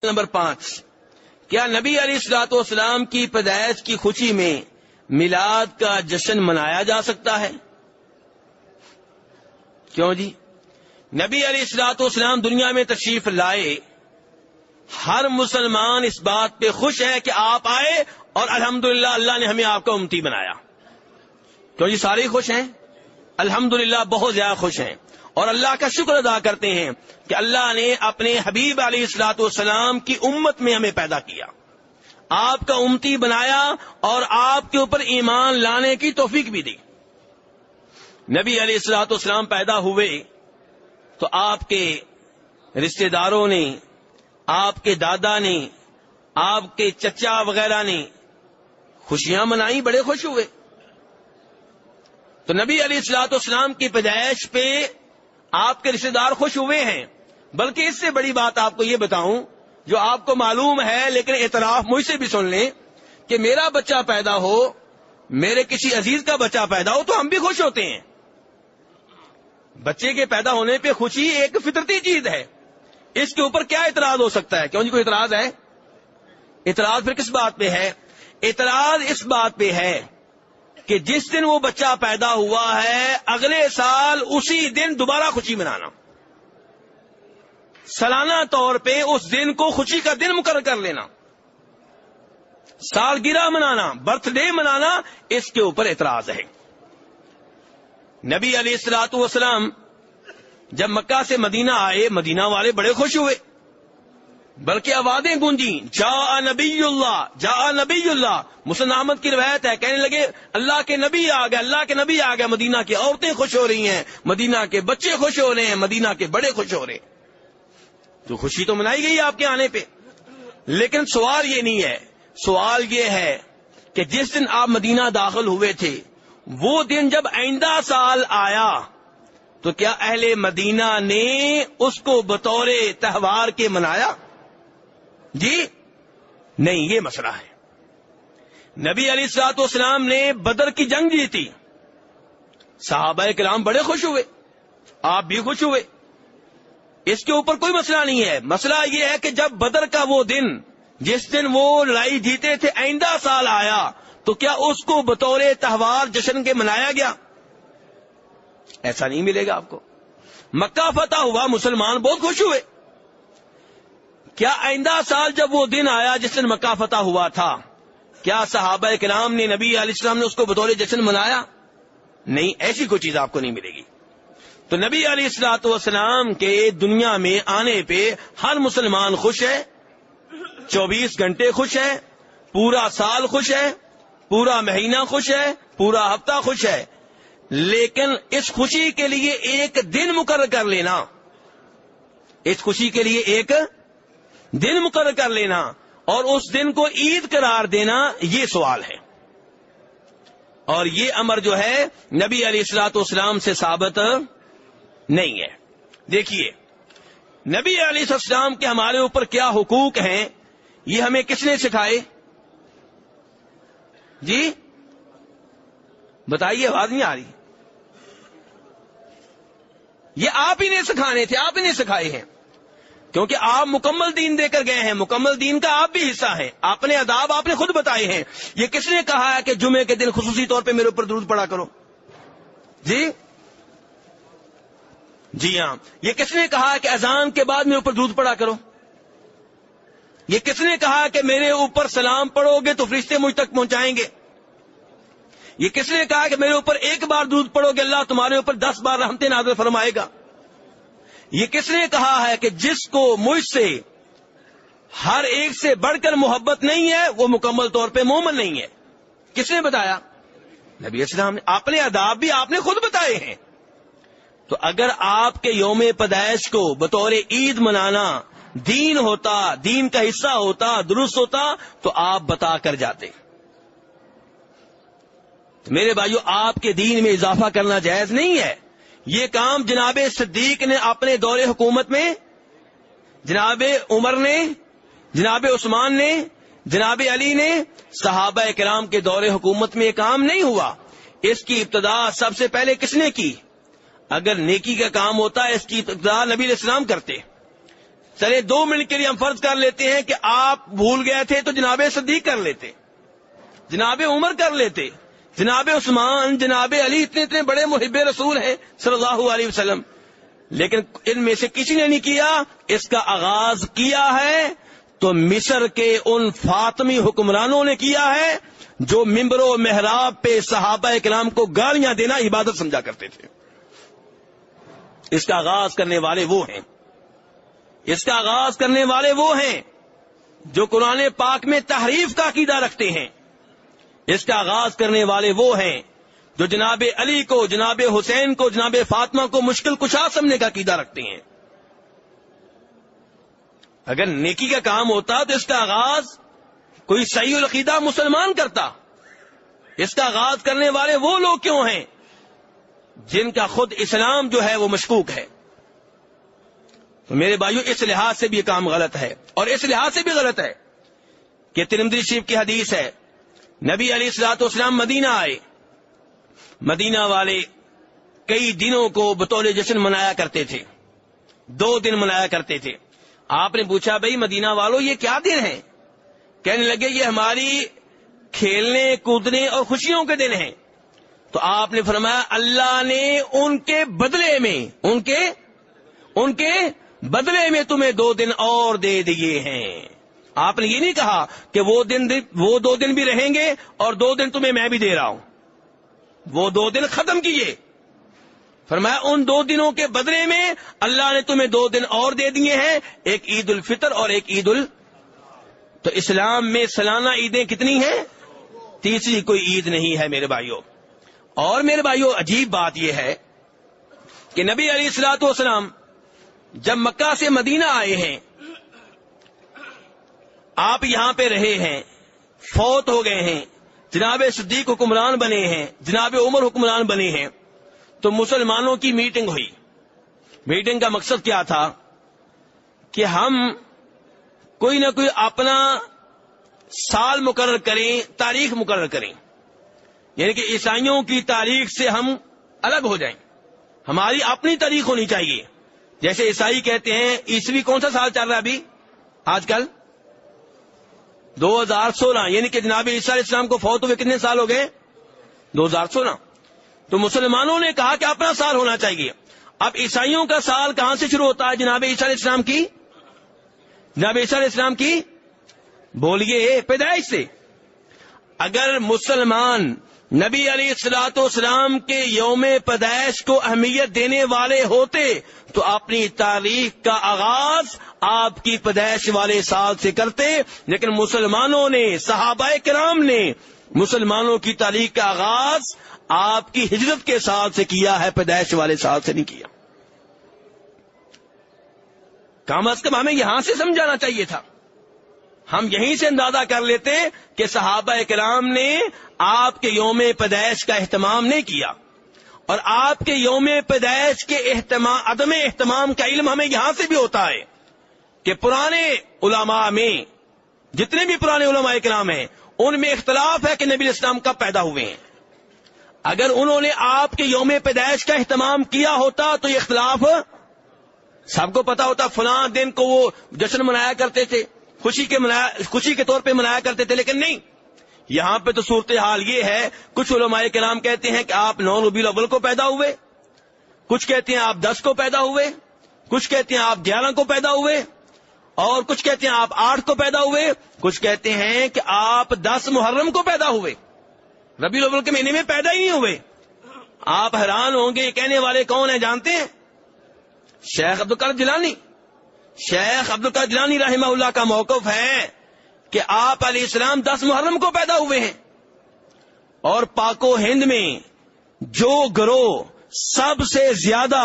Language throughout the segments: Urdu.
نمبر 5، کیا نبی علیہ الصلوۃ والسلام کی پیدائش کی خوشی میں میلاد کا جشن منایا جا سکتا ہے؟ کیوں جی؟ نبی علیہ الصلوۃ والسلام دنیا میں تشریف لائے، ہر مسلمان اس بات پہ خوش ہے کہ آپ آئے اور الحمدللہ اللہ نے ہمیں آپ کا امتی بنایا۔ کیوں جی؟ سارے خوش ہیں، الحمدللہ بہت زیادہ خوش ہیں، اور اللہ کا شکر ادا کرتے ہیں کہ اللہ نے اپنے حبیب علیہ الصلوۃ والسلام کی امت میں ہمیں پیدا کیا، آپ کا امتی بنایا اور آپ کے اوپر ایمان لانے کی توفیق بھی دی۔ نبی علیہ الصلوۃ والسلام پیدا ہوئے تو آپ کے رشتہ داروں نے، آپ کے دادا نے، آپ کے چچا وغیرہ نے خوشیاں منائی، بڑے خوش ہوئے۔ تو نبی علیہ الصلوۃ والسلام کی پیدائش پہ آپ کے رشتہ دار خوش ہوئے ہیں۔ بلکہ اس سے بڑی بات آپ کو یہ بتاؤں جو آپ کو معلوم ہے لیکن اعتراف مجھ سے بھی سن لیں، کہ میرا بچہ پیدا ہو، میرے کسی عزیز کا بچہ پیدا ہو تو ہم بھی خوش ہوتے ہیں۔ بچے کے پیدا ہونے پہ خوشی ایک فطرتی چیز ہے، اس کے اوپر کیا اعتراض ہو سکتا ہے؟ کیوں جی کوئی اعتراض ہے؟ اعتراض پھر کس بات پہ ہے؟ اعتراض اس بات پہ ہے کہ جس دن وہ بچہ پیدا ہوا ہے اگلے سال اسی دن دوبارہ خوشی منانا، سالانہ طور پہ اس دن کو خوشی کا دن مقرر کر لینا، سالگرہ منانا، برتھ ڈے منانا، اس کے اوپر اعتراض ہے۔ نبی علیہ الصلوۃ والسلام جب مکہ سے مدینہ آئے، مدینہ والے بڑے خوش ہوئے، بلکہ آوازیں گونجیں، جاء نبی اللہ، جاء نبی اللہ۔ مسلم احمد کی روایت ہے، کہنے لگے اللہ کے نبی آ گئے، اللہ کے نبی آ گئے۔ مدینہ کی عورتیں خوش ہو رہی ہیں، مدینہ کے بچے خوش ہو رہے ہیں، مدینہ کے بڑے خوش ہو رہے ہیں۔ تو خوشی تو منائی گئی آپ کے آنے پہ، لیکن سوال یہ نہیں ہے، سوال یہ ہے کہ جس دن آپ مدینہ داخل ہوئے تھے وہ دن جب آئندہ سال آیا تو کیا اہل مدینہ نے اس کو بطور تہوار کے منایا؟ جی نہیں، یہ مسئلہ ہے۔ نبی علیہ الصلوۃ والسلام نے بدر کی جنگ جیتی، صحابہ کرام بڑے خوش ہوئے، آپ بھی خوش ہوئے، اس کے اوپر کوئی مسئلہ نہیں ہے۔ مسئلہ یہ ہے کہ جب بدر کا وہ دن جس دن وہ لڑائی جیتے تھے آئندہ سال آیا تو کیا اس کو بطور تہوار جشن کے منایا گیا؟ ایسا نہیں ملے گا آپ کو۔ مکہ فتح ہوا، مسلمان بہت خوش ہوئے، کیا آئندہ سال جب وہ دن آیا جس دن مکہ فتح ہوا تھا، کیا صحابہ کرام نے، نبی علیہ السلام نے اس کو بطور جشن منایا؟ نہیں، ایسی کوئی چیز آپ کو نہیں ملے گی۔ تو نبی علیہ الصلوۃ والسلام کے دنیا میں آنے پہ ہر مسلمان خوش ہے، 24 گھنٹے خوش ہے، پورا سال خوش ہے، پورا مہینہ خوش ہے، پورا ہفتہ خوش ہے، لیکن اس خوشی کے لیے ایک دن مقرر کر لینا، اس خوشی کے لیے ایک دن مقرر کر لینا اور اس دن کو عید قرار دینا، یہ سوال ہے۔ اور یہ امر جو ہے نبی علیہ الصلوۃ والسلام سے ثابت نہیں ہے۔ دیکھیے نبی علیہ السلام کے ہمارے اوپر کیا حقوق ہیں، یہ ہمیں کس نے سکھائے؟ جی بتائیے، آواز نہیں آ رہی۔ یہ آپ ہی نے سکھانے تھے، آپ ہی نے سکھائے ہیں، کیونکہ آپ مکمل دین دے کر گئے ہیں، مکمل دین کا آپ بھی حصہ ہیں، اپنے آداب آپ نے خود بتائے ہیں۔ یہ کس نے کہا ہے کہ جمعے کے دن خصوصی طور پہ میرے اوپر درود پڑا کرو؟ جی ہاں۔ یہ کس نے کہا کہ اذان کے بعد میرے اوپر درود پڑا کرو؟ یہ کس نے کہا کہ میرے اوپر سلام پڑھو گے تو فرشتے مجھ تک پہنچائیں گے؟ یہ کس نے کہا کہ میرے اوپر ایک بار درود پڑھو گے اللہ تمہارے اوپر 10 بار رحمتیں نازل فرمائے گا؟ یہ کس نے کہا ہے کہ جس کو مجھ سے ہر ایک سے بڑھ کر محبت نہیں ہے وہ مکمل طور پہ مومن نہیں ہے؟ کس نے بتایا؟ نبی اسلام نے۔ اپنے آداب بھی آپ نے خود بتائے ہیں۔ تو اگر آپ کے یوم پیدائش کو بطور عید منانا دین ہوتا، دین کا حصہ ہوتا، درست ہوتا تو آپ بتا کر جاتے۔ تو میرے بھائیو، آپ کے دین میں اضافہ کرنا جائز نہیں ہے۔ یہ کام جناب صدیق نے اپنے دور حکومت میں، جناب عمر نے، جناب عثمان نے، جناب علی نے، صحابہ کرام کے دور حکومت میں یہ کام نہیں ہوا۔ اس کی ابتدا سب سے پہلے کس نے کی؟ اگر نیکی کا کام ہوتا ہے اس کی ابتدا نبی علیہ السلام کرتے۔ چلے 2 منٹ کے لیے ہم فرض کر لیتے ہیں کہ آپ بھول گئے تھے تو جناب صدیق کر لیتے، جناب عمر کر لیتے، جناب عثمان، جناب علی اتنے بڑے محب رسول ہیں صلی اللہ علیہ وسلم، لیکن ان میں سے کسی نے نہیں کیا۔ اس کا آغاز کیا ہے تو مصر کے ان فاطمی حکمرانوں نے کیا ہے جو ممبر و محراب پہ صحابہ کرام کو گالیاں دینا عبادت سمجھا کرتے تھے۔ اس کا آغاز کرنے والے وہ ہیں، اس کا آغاز کرنے والے وہ ہیں جو قرآن پاک میں تحریف کا عقیدہ رکھتے ہیں، اس کا آغاز کرنے والے وہ ہیں جو جناب علی کو، جناب حسین کو، جناب فاطمہ کو مشکل کشا سمجھنے کا عقیدہ رکھتے ہیں۔ اگر نیکی کا کام ہوتا تو اس کا آغاز کوئی صحیح العقیدہ مسلمان کرتا۔ اس کا آغاز کرنے والے وہ لوگ کیوں ہیں جن کا خود اسلام جو ہے وہ مشکوک ہے؟ تو میرے بھائیو، اس لحاظ سے بھی یہ کام غلط ہے، اور اس لحاظ سے بھی غلط ہے کہ ترمذی شریف کی حدیث ہے، نبی علیہ الصلوۃ والسلام مدینہ آئے، مدینہ والے کئی دنوں کو بطور جشن منایا کرتے تھے، 2 دن منایا کرتے تھے۔ آپ نے پوچھا بھائی مدینہ والوں یہ کیا دن ہیں؟ کہنے لگے یہ ہماری کھیلنے کودنے اور خوشیوں کے دن ہیں۔ تو آپ نے فرمایا اللہ نے ان کے بدلے میں تمہیں 2 دن اور دے دیے ہیں۔ آپ نے یہ نہیں کہا کہ وہ 2 دن بھی رہیں گے اور 2 دن تمہیں میں بھی دے رہا ہوں، وہ 2 دن ختم کیے۔ فرمایا ان 2 دنوں کے بدلے میں اللہ نے تمہیں 2 دن اور دے دیے ہیں، ایک عید الفطر اور ایک تو اسلام میں سالانہ عیدیں کتنی ہیں؟ تیسری کوئی عید نہیں ہے میرے بھائیوں۔ اور میرے بھائیوں عجیب بات یہ ہے کہ نبی علیہ الصلوۃ والسلام جب مکہ سے مدینہ آئے ہیں، آپ یہاں پہ رہے ہیں، فوت ہو گئے ہیں، جناب صدیق حکمران بنے ہیں، جناب عمر حکمران بنے ہیں، تو مسلمانوں کی میٹنگ ہوئی۔ میٹنگ کا مقصد کیا تھا کہ ہم کوئی نہ کوئی اپنا سال مقرر کریں، تاریخ مقرر کریں، یعنی کہ عیسائیوں کی تاریخ سے ہم الگ ہو جائیں، ہماری اپنی تاریخ ہونی چاہیے۔ جیسے عیسائی کہتے ہیں عیسوی کون سا سال چل رہا ہے ابھی آج کل؟ 2016، یعنی کہ جناب عیسیٰ علیہ السلام کو فوت ہوئے کتنے سال ہو گئے؟ 2016۔ تو مسلمانوں نے کہا کہ اپنا سال ہونا چاہیے۔ اب عیسائیوں کا سال کہاں سے شروع ہوتا ہے؟ جناب عیسیٰ علیہ السلام کی، جناب عیسیٰ علیہ السلام کی بولیے پیدائش سے۔ اگر مسلمان نبی علیہ الصلوۃ والسلام کے یوم پیدائش کو اہمیت دینے والے ہوتے تو اپنی تاریخ کا آغاز آپ کی پیدائش والے سال سے کرتے، لیکن مسلمانوں نے، صحابہ کرام نے مسلمانوں کی تاریخ کا آغاز آپ کی ہجرت کے سال سے کیا ہے، پیدائش والے سال سے نہیں کیا۔ کم از کم ہمیں یہاں سے سمجھانا چاہیے تھا۔ ہم یہیں سے اندازہ کر لیتے کہ صحابہ کرام نے آپ کے یوم پیدائش کا اہتمام نہیں کیا، اور آپ کے یوم پیدائش کے عدم اہتمام کا علم ہمیں یہاں سے بھی ہوتا ہے کہ پرانے علماء میں، جتنے بھی پرانے علماء کرام ہیں، ان میں اختلاف ہے کہ نبی اسلام کب پیدا ہوئے ہیں۔ اگر انہوں نے آپ کے یوم پیدائش کا اہتمام کیا ہوتا تو یہ اختلاف سب کو پتا ہوتا، فلاں دن کو وہ جشن منایا کرتے تھے، خوشی کے طور پہ منایا کرتے تھے، لیکن نہیں۔ یہاں پہ تو صورتحال یہ ہے، کچھ علماء کرام کہتے ہیں کہ آپ 9 ربیع الاول کو پیدا ہوئے، کچھ کہتے ہیں آپ 10 کو پیدا ہوئے، کچھ کہتے ہیں آپ 11 کو پیدا ہوئے، اور کچھ کہتے ہیں آپ 8 کو پیدا ہوئے، کچھ کہتے ہیں کہ آپ 10 محرم کو پیدا ہوئے، ربیع الاول کے مہینے میں پیدا ہی نہیں ہوئے۔ آپ حیران ہوں گے یہ کہنے والے کون ہیں جانتے ہیں؟ شیخ عبدالقادر جیلانی۔ شیخ عبدالقادر جیلانی رحمہ اللہ کا موقف ہے کہ آپ علیہ السلام 10 محرم کو پیدا ہوئے ہیں، اور پاک و ہند میں جو گروہ سب سے زیادہ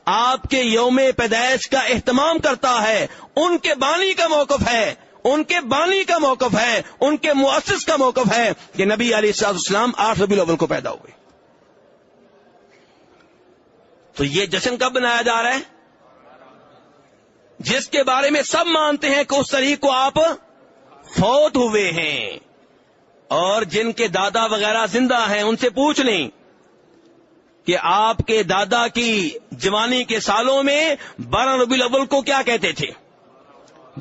آپ کے یوم پیدائش کا اہتمام کرتا ہے، ان کے بانی کا موقف ہے، ان کے بانی کا موقف ہے، ان کے مؤسس کا موقف ہے کہ نبی علیہ السلام 8 ربیع الاول کو پیدا ہوئے۔ تو یہ جشن کب منایا جا رہا ہے؟ جس کے بارے میں سب مانتے ہیں کہ اس تاریخ کو آپ فوت ہوئے ہیں، اور جن کے دادا وغیرہ زندہ ہیں ان سے پوچھ لیں کہ آپ کے دادا کی جوانی کے سالوں میں 12 ربیع الاول کو کیا کہتے تھے؟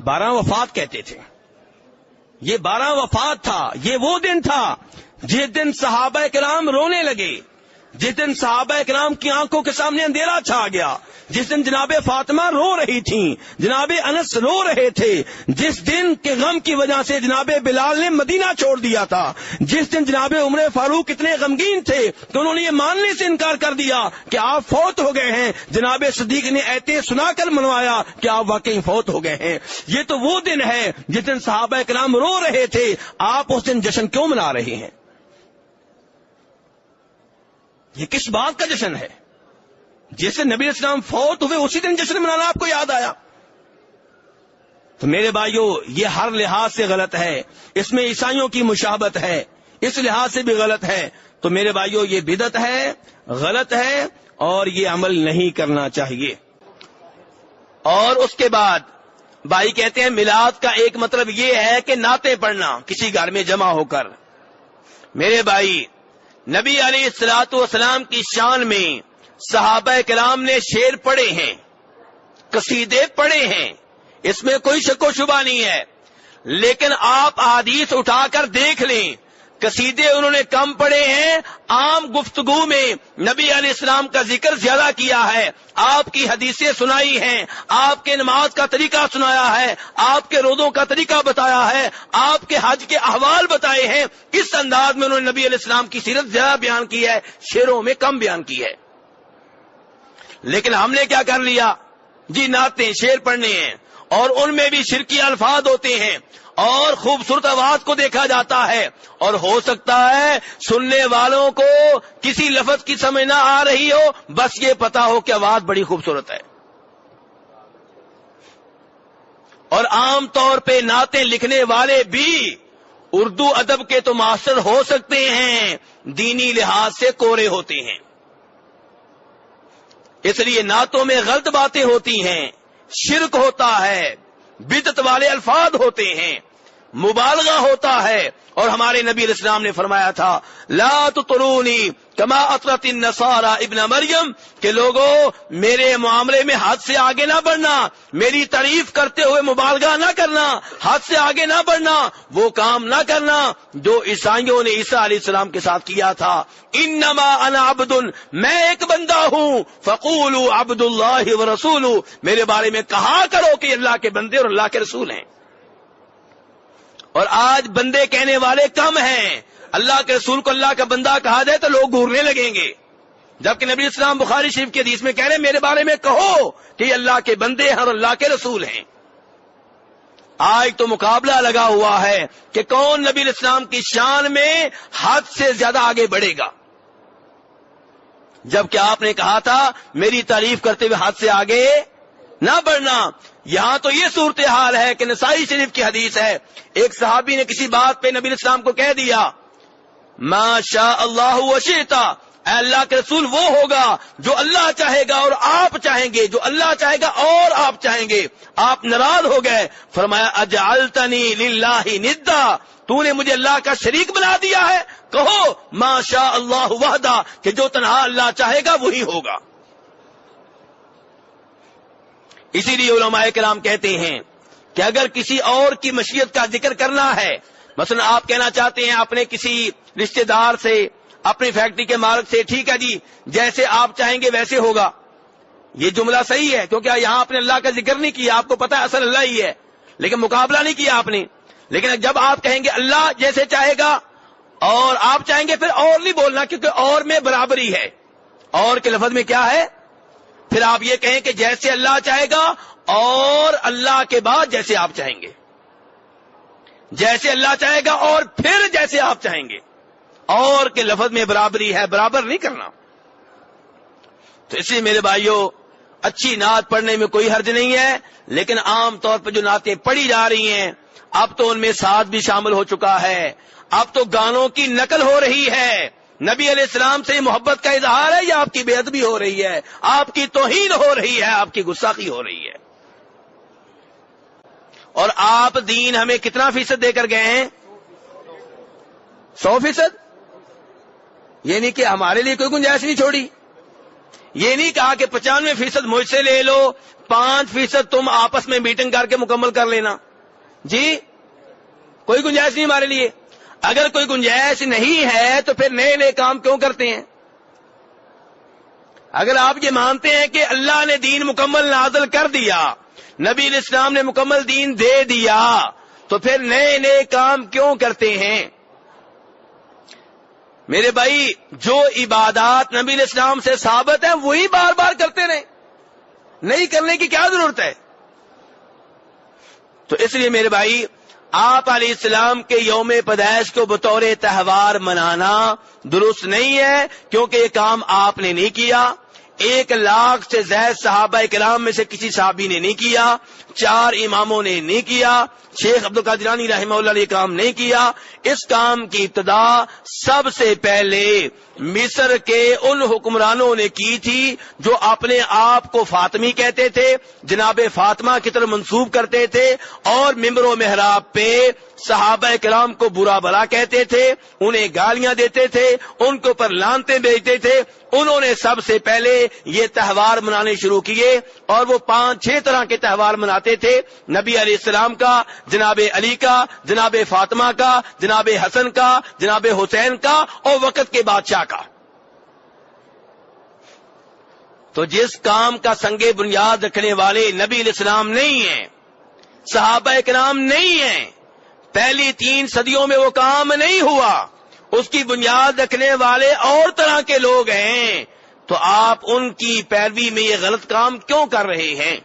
12 وفات کہتے تھے. یہ 12 وفات تھا. یہ وہ دن تھا جس دن صحابہ کرام رونے لگے, جس دن صحابہ کرام کی آنکھوں کے سامنے اندھیرا چھا گیا, جس دن جناب فاطمہ رو رہی تھیں, جناب انس رو رہے تھے, جس دن کے غم کی وجہ سے جناب بلال نے مدینہ چھوڑ دیا تھا, جس دن جناب عمر فاروق اتنے غمگین تھے کہ انہوں نے یہ ماننے سے انکار کر دیا کہ آپ فوت ہو گئے ہیں, جناب صدیق نے ایتیں سنا کر منوایا کہ آپ واقعی فوت ہو گئے ہیں. یہ تو وہ دن ہے جس دن صحابہ کرام رو رہے تھے, آپ اس دن جشن کیوں منا رہے ہیں؟ یہ کس بات کا جشن ہے؟ جس دن نبی اسلام فوت ہوئے اسی دن جشن منانا آپ کو یاد آیا؟ تو میرے بھائیو, یہ ہر لحاظ سے غلط ہے. اس میں عیسائیوں کی مشابہت ہے, اس لحاظ سے بھی غلط ہے. تو میرے بھائیو, یہ بدعت ہے, غلط ہے, اور یہ عمل نہیں کرنا چاہیے. اور اس کے بعد بھائی کہتے ہیں میلاد کا ایک مطلب یہ ہے کہ نعتیں پڑھنا کسی گھر میں جمع ہو کر. میرے بھائی, نبی علیہ الصلوۃ والسلام کی شان میں صحابہ کرام نے شعر پڑھے ہیں, قصیدے پڑھے ہیں, اس میں کوئی شک و شبہ نہیں ہے. لیکن آپ احادیث اٹھا کر دیکھ لیں, قصیدے انہوں نے کم پڑھے ہیں. عام گفتگو میں نبی علیہ السلام کا ذکر زیادہ کیا ہے, آپ کی حدیثیں سنائی ہیں, آپ کے نماز کا طریقہ سنایا ہے, آپ کے روزوں کا طریقہ بتایا ہے, آپ کے حج کے احوال بتائے ہیں. اس انداز میں انہوں نے نبی علیہ السلام کی سیرت زیادہ بیان کی ہے, شعروں میں کم بیان کی ہے. لیکن ہم نے کیا کر لیا جی, نعتیں شعر پڑھنے ہیں, اور ان میں بھی شرکی الفاظ ہوتے ہیں, اور خوبصورت آواز کو دیکھا جاتا ہے, اور ہو سکتا ہے سننے والوں کو کسی لفظ کی سمجھ نہ آ رہی ہو, بس یہ پتا ہو کہ آواز بڑی خوبصورت ہے. اور عام طور پہ نعتیں لکھنے والے بھی اردو ادب کے تو ماستر ہو سکتے ہیں, دینی لحاظ سے کورے ہوتے ہیں. اس لیے نعتوں میں غلط باتیں ہوتی ہیں, شرک ہوتا ہے, بدعت والے الفاظ ہوتے ہیں, مبالغہ ہوتا ہے. اور ہمارے نبی علیہ السلام نے فرمایا تھا لا تطرونی کما اطرت النصارى ابن مریم, کہ لوگوں میرے معاملے میں حد سے آگے نہ بڑھنا, میری تعریف کرتے ہوئے مبالغہ نہ کرنا, حد سے آگے نہ بڑھنا, وہ کام نہ کرنا جو عیسائیوں نے عیسیٰ علیہ السلام کے ساتھ کیا تھا. انما انا عبد, میں ایک بندہ ہوں, فقولوا عبد اللہ ورسولہ, میرے بارے میں کہا کرو کہ اللہ کے بندے اور اللہ کے رسول ہیں. اور آج بندے کہنے والے کم ہیں, اللہ کے رسول کو اللہ کا بندہ کہا جائے تو لوگ گھورنے لگیں گے, جبکہ نبی اسلام بخاری شریف کی حدیث میں کہہ رہے ہیں میرے بارے میں کہو کہ یہ اللہ کے بندے ہیں اور اللہ کے رسول ہیں. آج تو مقابلہ لگا ہوا ہے کہ کون نبی اسلام کی شان میں حد سے زیادہ آگے بڑھے گا, جبکہ آپ نے کہا تھا میری تعریف کرتے ہوئے حد سے آگے نہ بڑھنا. یہاں تو یہ صورتحال ہے کہ نسائی شریف کی حدیث ہے, ایک صحابی نے کسی بات پہ نبی اسلام کو کہہ دیا ما شاء اللہ وشئت, اے اللہ کے رسول وہ ہوگا جو اللہ چاہے گا اور آپ چاہیں گے, جو اللہ چاہے گا اور آپ چاہیں گے. آپ ناراض ہو گئے, فرمایا اجعلتنی للہ ندا, تو نے مجھے اللہ کا شریک بنا دیا ہے. کہو ما شاء اللہ وحدہ, کہ جو تنہا اللہ چاہے گا وہی ہوگا. اسی لیے علماء کرام کہتے ہیں کہ اگر کسی اور کی مشیت کا ذکر کرنا ہے, مثلا آپ کہنا چاہتے ہیں اپنے کسی رشتہ دار سے, اپنی فیکٹری کے مالک سے, ٹھیک ہے جی جیسے آپ چاہیں گے ویسے ہوگا, یہ جملہ صحیح ہے کیونکہ یہاں آپ نے اللہ کا ذکر نہیں کیا, آپ کو پتا ہے اصل اللہ ہی ہے, لیکن مقابلہ نہیں کیا آپ نے. لیکن جب آپ کہیں گے اللہ جیسے چاہے گا اور آپ چاہیں گے, پھر اور نہیں بولنا, کیونکہ اور میں برابری ہے, اور کے لفظ میں کیا ہے, پھر آپ یہ کہیں کہ جیسے اللہ چاہے گا اور اللہ کے بعد جیسے آپ چاہیں گے, جیسے اللہ چاہے گا اور پھر جیسے آپ چاہیں گے, اور کے لفظ میں برابری ہے, برابر نہیں کرنا. تو اس لیے میرے بھائیوں اچھی نعت پڑھنے میں کوئی حرج نہیں ہے, لیکن عام طور پہ جو نعتیں پڑھی جا رہی ہیں اب تو ان میں ساز بھی شامل ہو چکا ہے, اب تو گانوں کی نقل ہو رہی ہے. نبی علیہ السلام سے محبت کا اظہار ہے یا آپ کی بے ادبی ہو رہی ہے, آپ کی توہین ہو رہی ہے, آپ کی گستاخی ہو رہی ہے. اور آپ دین ہمیں کتنا فیصد دے کر گئے ہیں؟ 100%. یعنی کہ ہمارے لیے کوئی گنجائش نہیں چھوڑی. یہ نہیں کہا کہ 95% مجھ سے لے لو، 5% تم آپس میں میٹنگ کر کے مکمل کر لینا. جی کوئی گنجائش نہیں ہمارے لیے. اگر کوئی گنجائش نہیں ہے تو پھر نئے نئے کام کیوں کرتے ہیں؟ اگر آپ یہ مانتے ہیں کہ اللہ نے دین مکمل نازل کر دیا، نبی علیہ السلام نے مکمل دین دے دیا، تو پھر نئے نئے کام کیوں کرتے ہیں؟ میرے بھائی، جو عبادات نبی علیہ السلام سے ثابت ہیں وہی بار بار کرتے رہیں، نہیں کرنے کی کیا ضرورت ہے؟ تو اس لیے میرے بھائی، آپ علیہ السلام کے یوم پیدائش کو بطور تہوار منانا درست نہیں ہے، کیونکہ یہ کام آپ نے نہیں کیا. 1,00,000 سے زائد صحابہ کرام میں سے کسی صحابی نے نہیں کیا، 4 اماموں نے نہیں کیا، شیخ عبدالقادر جیلانی رحمہ اللہ نے یہ کام نہیں کیا. اس کام کی ابتدا سب سے پہلے مصر کے ان حکمرانوں نے کی تھی جو اپنے آپ کو فاطمی کہتے تھے، جناب فاطمہ کی طرف منسوب کرتے تھے، اور ممبر و محراب پہ صحابہ کرام کو برا بھلا کہتے تھے، انہیں گالیاں دیتے تھے، ان کے اوپر لعنتیں بھیجتے تھے. انہوں نے سب سے پہلے یہ تہوار منانے شروع کیے، اور وہ 5-6 طرح کے تہوار مناتے تھے. نبی علیہ السلام کا، جناب علی کا، جناب فاطمہ کا، جناب حسن کا، جناب حسین کا، اور وقت کے بادشاہ کا. تو جس کام کا سنگ بنیاد رکھنے والے نبی علیہ السلام نہیں ہیں، صحابہ کرام نہیں ہیں، پہلی 3 صدیوں میں وہ کام نہیں ہوا، اس کی بنیاد رکھنے والے اور طرح کے لوگ ہیں، تو آپ ان کی پیروی میں یہ غلط کام کیوں کر رہے ہیں؟